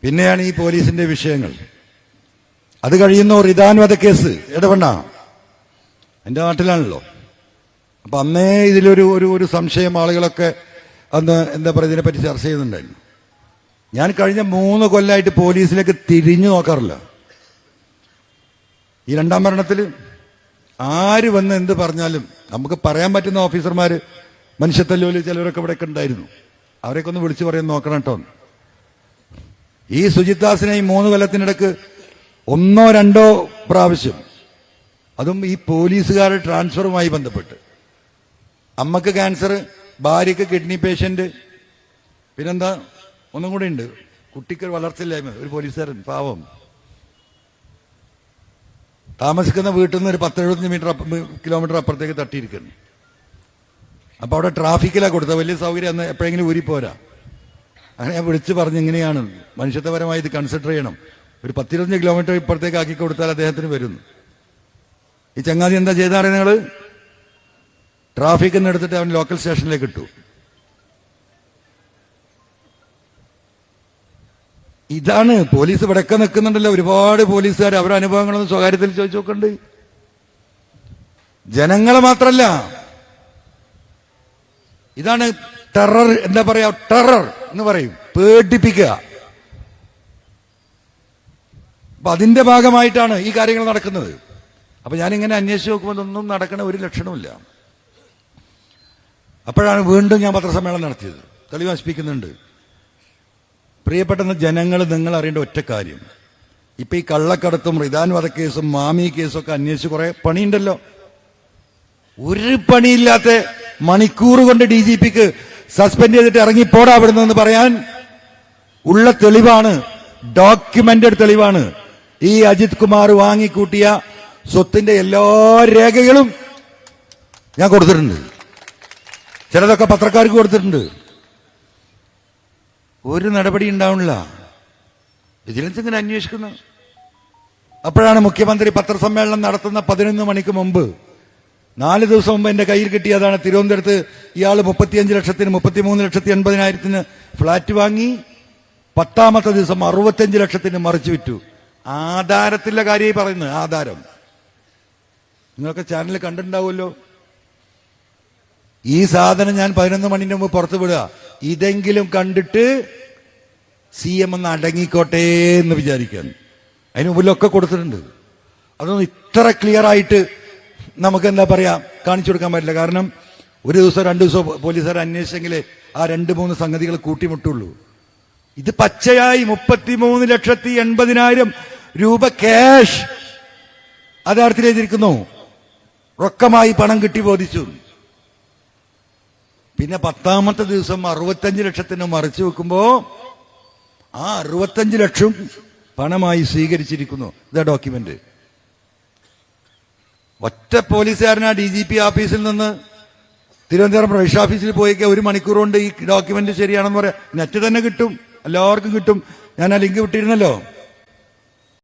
പിന്നെയാണ് ഈ പോലീസിന്റെ വിഷയങ്ങൾ. അത് കഴിയുന്ന റിദാൻ വധക്കേസ് ഇടപെട എന്റെ നാട്ടിലാണല്ലോ. അപ്പൊ അന്നേ ഇതിലൊരു ഒരു സംശയം ആളുകളൊക്കെ അന്ന് എന്താ പറയുക ഇതിനെപ്പറ്റി ചർച്ച ചെയ്യുന്നുണ്ടായിരുന്നു. ഞാൻ കഴിഞ്ഞ 3 കൊല്ലമായിട്ട് പോലീസിലേക്ക് തിരിഞ്ഞു നോക്കാറില്ല. ഈ 2ാം ഭരണത്തിൽ ആര് വന്ന് എന്ത് പറഞ്ഞാലും നമുക്ക് പറയാൻ പറ്റുന്ന ഓഫീസർമാര് മനുഷ്യത്തല്ലോല് ചിലവരൊക്കെ ഇവിടെയൊക്കെ ഉണ്ടായിരുന്നു. അവരെയൊക്കെ ഒന്ന് വിളിച്ചു പറയാൻ നോക്കണം കേട്ടോ. ഈ സുജിത് ദാസിനെ ഈ 3 കൊല്ലത്തിനിടക്ക് 1 or 2 പ്രാവശ്യം, അതും ഈ പോലീസുകാരുടെ ട്രാൻസ്ഫറുമായി ബന്ധപ്പെട്ട്, അമ്മക്ക് ക്യാൻസർ, ഭാര്യക്ക് കിഡ്നി പേഷ്യന്റ്, പിന്നെന്താ ഒന്നും കൂടെ ഉണ്ട്, കുട്ടിക്ക് വളർച്ചയില്ലായ്മ, ഒരു പോലീസുകാരൻ പാവം താമസിക്കുന്ന വീട്ടിൽ നിന്ന് ഒരു 10-75 കിലോമീറ്റർ അപ്പുറത്തേക്ക് തട്ടിയിരിക്കുന്നു. അപ്പൊ അവിടെ ട്രാഫിക്കിലാണ് കൊടുത്തത്. വലിയ സൗകര്യം അന്ന് എപ്പോഴെങ്കിലും ഊരിപ്പോരാ. അങ്ങനെ ഞാൻ വിളിച്ചു പറഞ്ഞു, ഇങ്ങനെയാണ് മനുഷ്യത്വപരമായി ഇത് കൺസിഡർ ചെയ്യണം. ഒരു 10-25 കിലോമീറ്റർ ഇപ്പുറത്തേക്ക് ആക്കി കൊടുത്താൽ അദ്ദേഹത്തിന് വരുന്നു. ഈ ചങ്ങാതി എന്താ ചെയ്താറേ നിങ്ങൾ? ട്രാഫിക്കിൽ നിന്ന് എടുത്തിട്ട് അവൻ ലോക്കൽ സ്റ്റേഷനിലേക്ക് ഇട്ടു. ഇതാണ് പോലീസ് ഇവിടെയൊക്കെ നിൽക്കുന്നുണ്ടല്ലോ. ഒരുപാട് പോലീസുകാർ അവരുടെ അനുഭവങ്ങളൊന്നും സ്വകാര്യത്തിൽ ചോദിച്ചു നോക്കണ്ട്. ജനങ്ങളെ മാത്രല്ല, ഇതാണ് ടെറർ, എന്താ പറയാ, ടെറർ എന്ന് പറയും, പേടിപ്പിക്കുക. അപ്പൊ അതിന്റെ ഭാഗമായിട്ടാണ് ഈ കാര്യങ്ങൾ നടക്കുന്നത്. അപ്പൊ ഞാനിങ്ങനെ അന്വേഷിച്ച് നോക്കുമ്പോൾ ഒന്നും നടക്കണ ഒരു ലക്ഷണമില്ല. അപ്പോഴാണ് വീണ്ടും ഞാൻ പത്രസമ്മേളനം നടത്തിയത്. തെളിവ് നശിപ്പിക്കുന്നുണ്ട്. പ്രിയപ്പെട്ട ജനങ്ങൾ, നിങ്ങൾ അറിയേണ്ട ഒറ്റ കാര്യം, ഇപ്പൊ ഈ കള്ളക്കടത്തും റിദാൻ വധക്കേസും മാമി കേസും ഒക്കെ അന്വേഷിച്ച് കുറെ പണിയുണ്ടല്ലോ. ഒരു പണിയില്ലാത്ത മണിക്കൂർ കൊണ്ട് DGPക്ക് സസ്പെൻഡ് ചെയ്തിട്ട് ഇറങ്ങിപ്പോടാ അവിടുന്ന് പറയാൻ ഉള്ള തെളിവാണ്, ഡോക്യുമെന്റഡ് തെളിവാണ്. ഈ അജിത് കുമാർ വാങ്ങിക്കൂട്ടിയ സ്വത്തിന്റെ എല്ലാ രേഖകളും ഞാൻ കൊടുത്തിട്ടുണ്ട്. ചിലതൊക്കെ പത്രക്കാർക്ക് കൊടുത്തിട്ടുണ്ട്. ഒരു നടപടി ഉണ്ടാവണില്ല. വിജിലൻസ് ഇങ്ങനെ അന്വേഷിക്കുന്നു. അപ്പോഴാണ് മുഖ്യമന്ത്രി പത്രസമ്മേളനം നടത്തുന്ന 11 മണിക്ക് മുമ്പ്, 4 ദിവസം മുമ്പ് എന്റെ കയ്യിൽ കിട്ടിയതാണ്. തിരുവനന്തപുരത്ത് ഇയാൾ 35 ലക്ഷത്തിന് 33,80,000 ഫ്ളാറ്റ് വാങ്ങി, 10ാമത്തെ ദിവസം 65 ലക്ഷത്തിന് മറിച്ചു വിറ്റു. ആധാരത്തിലെ കാര്യമായി പറയുന്നത്. ആധാരം നിങ്ങൾക്ക് ചാനൽ കണ്ടിട്ടുണ്ടാവുമല്ലോ. ഈ സാധനം ഞാൻ 11 മണിന്റെ മുമ്പ് പുറത്തു വിടുക, ഇതെങ്കിലും കണ്ടിട്ട് CM ഒന്ന് അടങ്ങിക്കോട്ടെ എന്ന് വിചാരിക്കാൻ. അതിന് മുമ്പിലൊക്കെ കൊടുത്തിട്ടുണ്ട്. അതൊന്നും ഇത്ര ക്ലിയർ ആയിട്ട് നമുക്ക് എന്താ പറയാ കാണിച്ചു കൊടുക്കാൻ പറ്റില്ല. കാരണം ഒരു ദിവസം 2 ദിവസം പോലീസുകാർ അന്വേഷിച്ചെങ്കിലേ ആ 2-3 സംഗതികൾ കൂട്ടിമുട്ടുള്ളൂ. ഇത് പച്ചയായി 33,80,000 രൂപ ക്യാഷ് ആധാരത്തിൽ എഴുതിയിരിക്കുന്നു. റൊക്കമായി പണം കിട്ടി ബോധിച്ചു. പിന്നെ 10ാമത്തെ ദിവസം 65 ലക്ഷത്തിന് മറിച്ചു വെക്കുമ്പോ ആ 65 ലക്ഷം പണമായി സ്വീകരിച്ചിരിക്കുന്നു. ഇതാ ഡോക്യുമെന്റ്. ഒറ്റ പോലീസുകാരനാ DGP ഓഫീസിൽ നിന്ന് തിരുവനന്തപുരം രജിസ്ട്രാർ ഓഫീസിൽ പോയിക്ക 1 മണിക്കൂർ കൊണ്ട് ഈ ഡോക്യുമെന്റ് ശരിയാണെന്ന് പറയാം. നെറ്റ് തന്നെ കിട്ടും, എല്ലാവർക്കും കിട്ടും. ഞാൻ ആ ലിങ്ക് വിട്ടിരുന്നല്ലോ.